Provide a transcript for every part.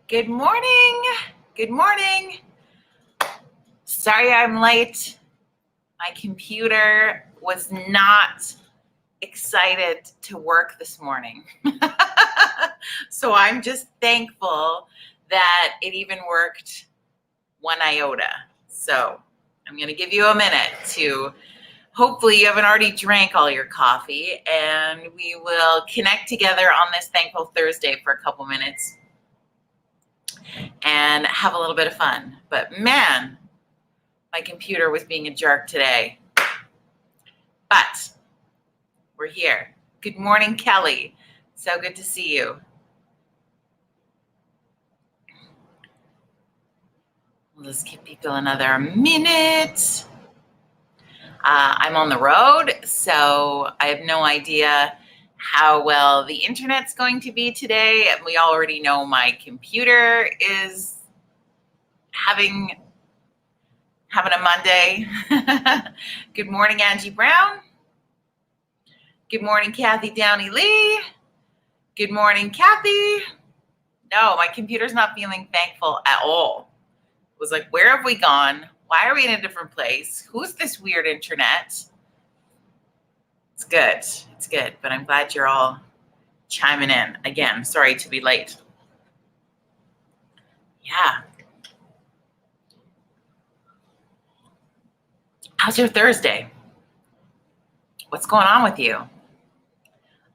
Good morning. Good morning. Sorry I'm late. My computer was not excited to work this morning. So I'm just thankful that it even worked one iota. So I'm going to give you a minute to, hopefully you haven't already drank all your coffee, and we will connect together on this Thankful Thursday for a couple minutes and have a little bit of fun. But man, my computer was being a jerk today. But we're here. Good morning, Kelly. So good to see you. We'll just give people another minute. I'm on the road, so I have no idea how well the internet's going to be today. We already know my computer is having a Monday. Good morning, Angie Brown. Good morning, Kathy Downey Lee. Good morning, Kathy. No, my computer's not feeling thankful at all. It was like, where have we gone? Why are we in a different place? Who's this weird internet? It's good. It's good. But I'm glad you're all chiming in. Again, sorry to be late. Yeah. How's your Thursday? What's going on with you?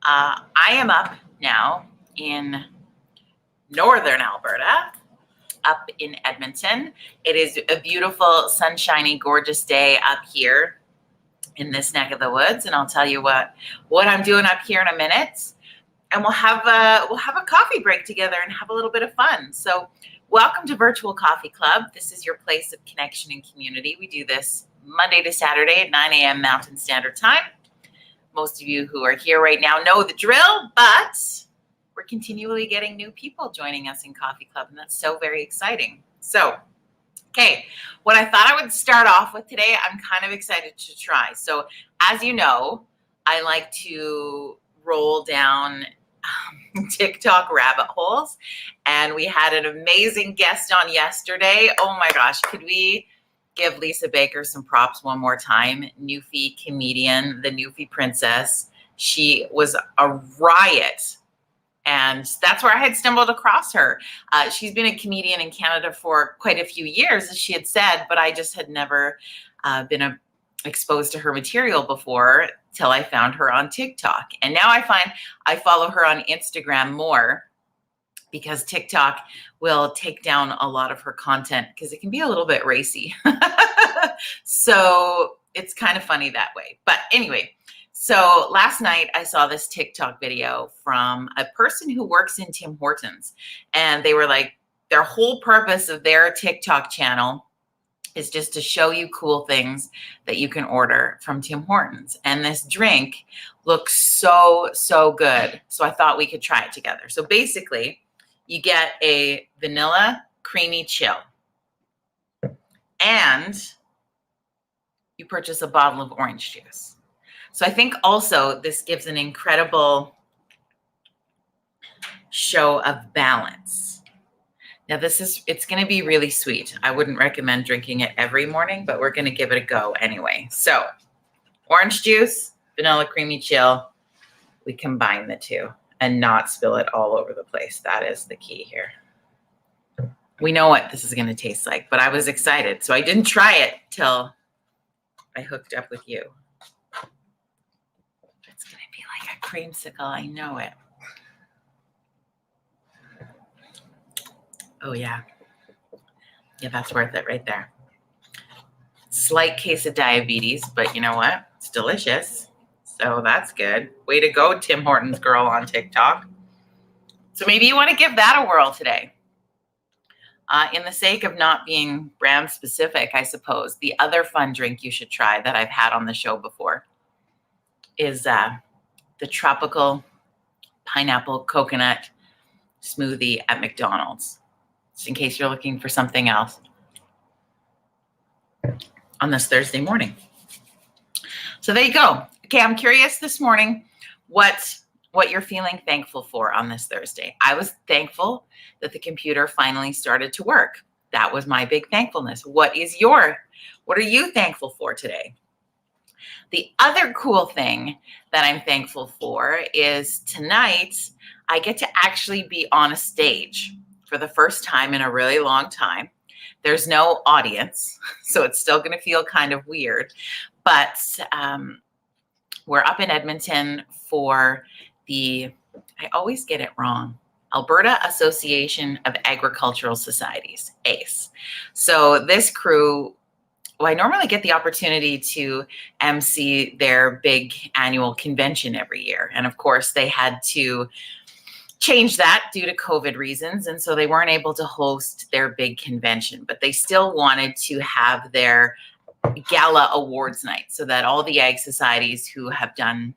I am up now in northern Alberta, up in Edmonton. It is a beautiful, sunshiny, gorgeous day up here in this neck of the woods, and I'll tell you what I'm doing up here in a minute. And we'll have a coffee break together and have a little bit of fun. So, welcome to Virtual Coffee Club. This is your place of connection and community. We do this Monday to Saturday at 9 a.m. Mountain Standard Time. Most of you who are here right now know the drill, but we're continually getting new people joining us in Coffee Club, and that's so very exciting. So, okay, what I thought I would start off with today, I'm kind of excited to try. So, as you know, I like to roll down TikTok rabbit holes, and we had an amazing guest on yesterday. Oh my gosh, could we give Lisa Baker some props one more time? Newfie comedian, the Newfie princess. She was a riot. And that's where I had stumbled across her. She's been a comedian in Canada for quite a few years, as she had said, but I just had never been exposed to her material before till I found her on TikTok. And now I find I follow her on Instagram more because TikTok will take down a lot of her content because it can be a little bit racy. So it's kind of funny that way. But anyway, so last night I saw this TikTok video from a person who works in Tim Hortons, and they were like, their whole purpose of their TikTok channel is just to show you cool things that you can order from Tim Hortons. And this drink looks so, so good. So I thought we could try it together. So basically, you get a vanilla creamy chill, and you purchase a bottle of orange juice. So I think also this gives an incredible show of balance. Now it's going to be really sweet. I wouldn't recommend drinking it every morning, but we're going to give it a go anyway. So orange juice, vanilla creamy chill, we combine the two and not spill it all over the place. That is the key here. We know what this is going to taste like, but I was excited. So I didn't try it till I hooked up with you. It's going to be like a creamsicle. I know it. Oh, yeah. Yeah, that's worth it right there. Slight case of diabetes, but you know what? It's delicious. So that's good. Way to go, Tim Hortons girl on TikTok. So maybe you want to give that a whirl today. In the sake of not being brand specific, I suppose, the other fun drink you should try that I've had on the show before is the tropical pineapple coconut smoothie at McDonald's, just in case you're looking for something else on this Thursday morning. So there you go. Okay, I'm curious this morning what what you're feeling thankful for on this Thursday. I was thankful that the computer finally started to work. That was my big thankfulness. What are you thankful for today? The other cool thing that I'm thankful for is tonight I get to actually be on a stage for the first time in a really long time. There's no audience, so it's still going to feel kind of weird, but we're up in Edmonton for I always get it wrong, Alberta Association of Agricultural Societies, ACE. So this crew, I normally get the opportunity to MC their big annual convention every year. And of course, they had to change that due to COVID reasons. And so they weren't able to host their big convention, but they still wanted to have their gala awards night so that all the ag societies who have done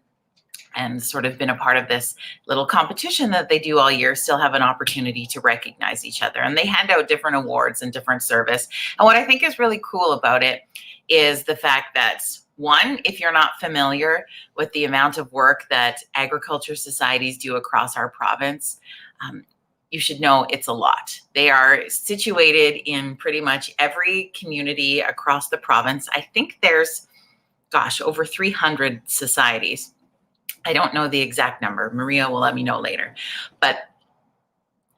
and sort of been a part of this little competition that they do all year still have an opportunity to recognize each other. And they hand out different awards and different service. And what I think is really cool about it is the fact that, one, if you're not familiar with the amount of work that agriculture societies do across our province, you should know it's a lot. They are situated in pretty much every community across the province. I think there's, over 300 societies. I don't know the exact number. Maria will let me know later.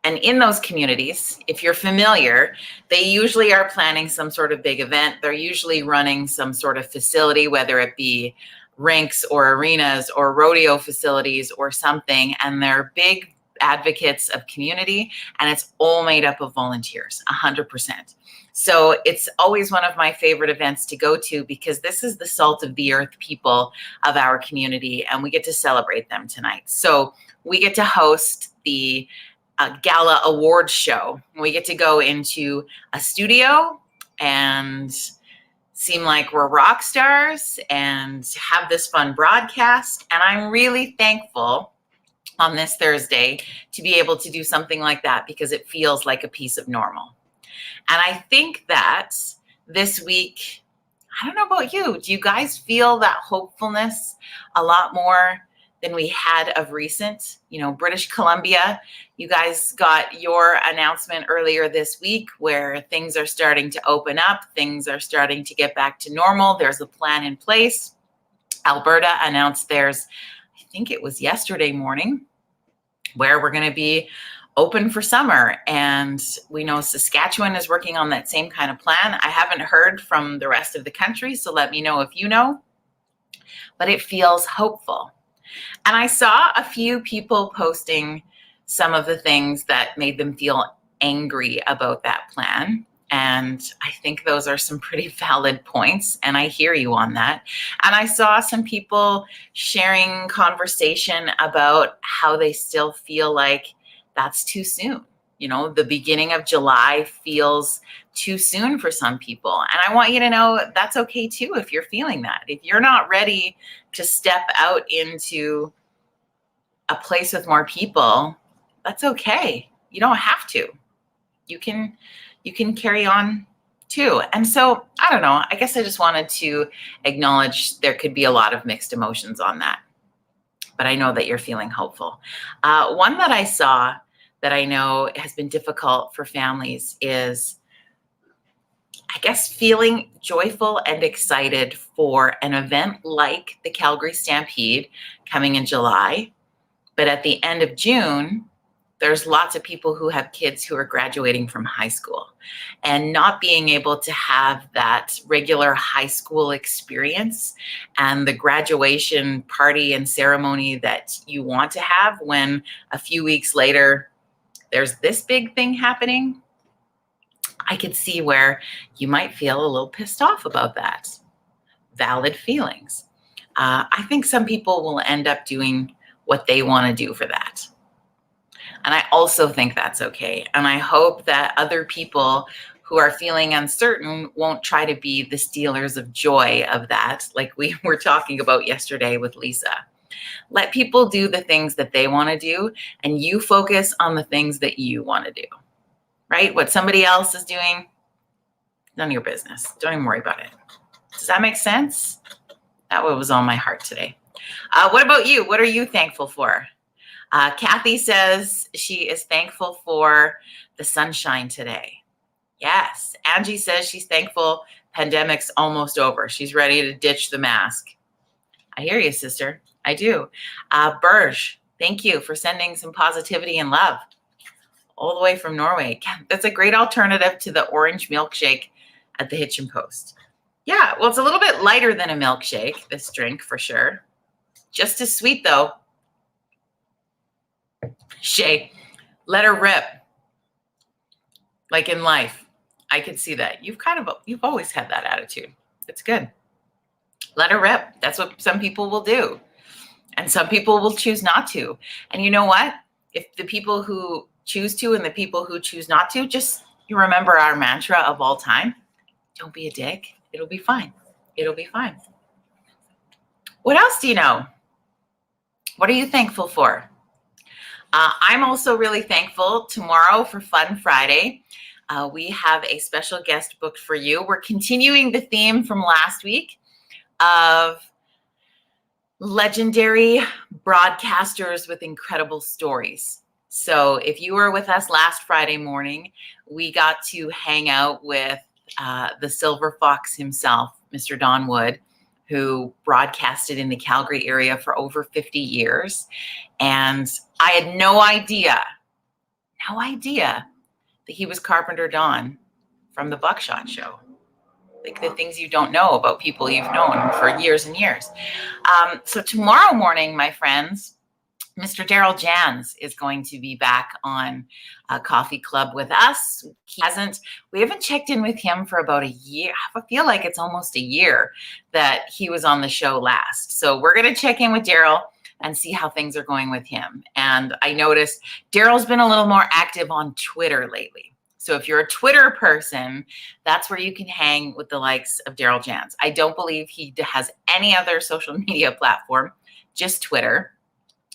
And in those communities, if you're familiar, they usually are planning some sort of big event. They're usually running some sort of facility, whether it be rinks or arenas or rodeo facilities or something. And they're big advocates of community, and it's all made up of volunteers, 100%. So it's always one of my favorite events to go to because this is the salt of the earth people of our community, and we get to celebrate them tonight. So we get to host the gala awards show. We get to go into a studio and seem like we're rock stars and have this fun broadcast. And I'm really thankful on this Thursday to be able to do something like that because it feels like a piece of normal. And I think that this week, I don't know about you, do you guys feel that hopefulness a lot more than we had of recent? You know, British Columbia, you guys got your announcement earlier this week where things are starting to open up, things are starting to get back to normal. There's a plan in place. Alberta announced theirs, I think it was yesterday morning, where we're going to be open for summer. And we know Saskatchewan is working on that same kind of plan. I haven't heard from the rest of the country, so let me know if you know, but it feels hopeful. And I saw a few people posting some of the things that made them feel angry about that plan. And I think those are some pretty valid points. And I hear you on that. And I saw some people sharing conversation about how they still feel like that's too soon. You know, the beginning of July feels too soon for some people. And I want you to know that's okay too if you're feeling that. If you're not ready to step out into a place with more people, that's okay. You don't have to. You can carry on too. And so, I don't know, I guess I just wanted to acknowledge there could be a lot of mixed emotions on that. But I know that you're feeling hopeful. One that I saw that I know has been difficult for families is, I guess, feeling joyful and excited for an event like the Calgary Stampede coming in July. But at the end of June, there's lots of people who have kids who are graduating from high school and not being able to have that regular high school experience and the graduation party and ceremony that you want to have when a few weeks later there's this big thing happening. I could see where you might feel a little pissed off about that. Valid feelings. I think some people will end up doing what they want to do for that. And I also think that's okay. And I hope that other people who are feeling uncertain won't try to be the stealers of joy of that, like we were talking about yesterday with Lisa. Let people do the things that they want to do, and you focus on the things that you want to do, right? What somebody else is doing, none of your business. Don't even worry about it. Does that make sense? That was on my heart today. What about you? What are you thankful for? Kathy says she is thankful for the sunshine today. Yes. Angie says she's thankful pandemic's almost over. She's ready to ditch the mask. I hear you, sister. I do. Burge, thank you for sending some positivity and love all the way from Norway. That's a great alternative to the orange milkshake at the Hitchin Post. Yeah, well, it's a little bit lighter than a milkshake, this drink for sure. Just as sweet though. Shay, let her rip. Like in life, I can see that. You've always had that attitude. It's good. Let her rip. That's what some people will do. And some people will choose not to. And you know what? If the people who choose to and the people who choose not to, just you remember our mantra of all time. Don't be a dick. It'll be fine. It'll be fine. What else do you know? What are you thankful for? I'm also really thankful tomorrow for Fun Friday. We have a special guest booked for you. We're continuing the theme from last week of legendary broadcasters with incredible stories. So if you were with us last Friday morning, we got to hang out with the Silver Fox himself, Mr. Don Wood, who broadcasted in the Calgary area for over 50 years. And I had no idea that he was Carpenter Don from the Buckshot Show. Like the things you don't know about people you've known for years and years. So tomorrow morning, my friends, Mr. Daryl Jans is going to be back on Coffee Club with us. We haven't checked in with him for about a year. I feel like it's almost a year that he was on the show last. So we're going to check in with Daryl and see how things are going with him. And I noticed Daryl's been a little more active on Twitter lately. So if you're a Twitter person, that's where you can hang with the likes of Daryl Jans. I don't believe he has any other social media platform, just Twitter.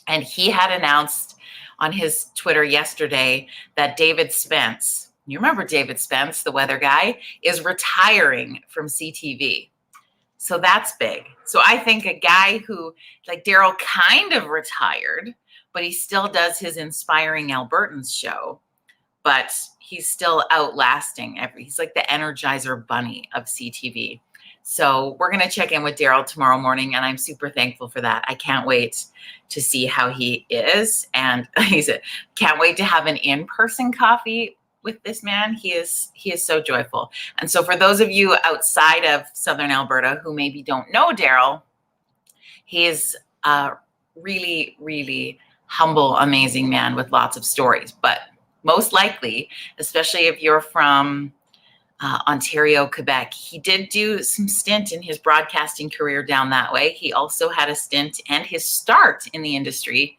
And he had announced on his Twitter yesterday that David Spence, you remember David Spence, the weather guy, is retiring from CTV. So that's big. So I think a guy who, like Daryl, kind of retired, but he still does his Inspiring Albertans show, but he's still outlasting he's like the Energizer Bunny of CTV. So we're going to check in with Daryl tomorrow morning, and I'm super thankful for that. I can't wait to see how he is. And he said, can't wait to have an in-person coffee with this man. He is so joyful. And so for those of you outside of Southern Alberta who maybe don't know Daryl, he is a really, really humble, amazing man with lots of stories. But most likely, especially if you're from Ontario, Quebec, he did do some stint in his broadcasting career down that way. He also had a stint and his start in the industry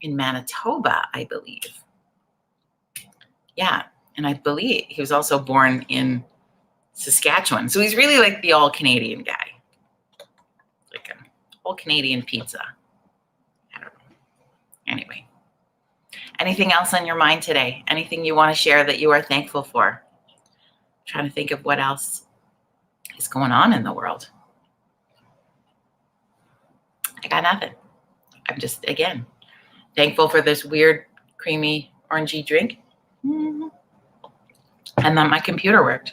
in Manitoba, I believe. Yeah, and I believe he was also born in Saskatchewan. So he's really like the all-Canadian guy. Like an all-Canadian pizza. I don't know. Anyway. Anything else on your mind today? Anything you want to share that you are thankful for? I'm trying to think of what else is going on in the world. I got nothing. I'm just, again, thankful for this weird, creamy, orangey drink. And that my computer worked.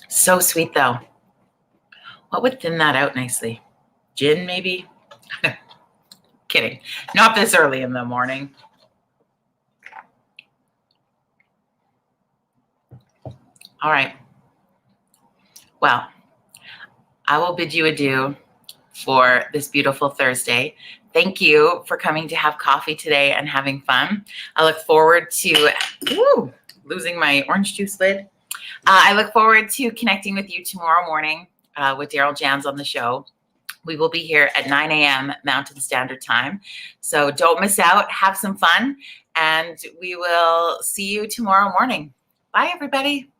So sweet, though. What would thin that out nicely? Gin, maybe? Kidding. Not this early in the morning. All right. Well, I will bid you adieu for this beautiful Thursday. Thank you for coming to have coffee today and having fun. I look forward to losing my orange juice lid. I look forward to connecting with you tomorrow morning with Daryl Jans on the show. We will be here at 9 a.m. Mountain Standard Time. So don't miss out. Have some fun. And we will see you tomorrow morning. Bye, everybody.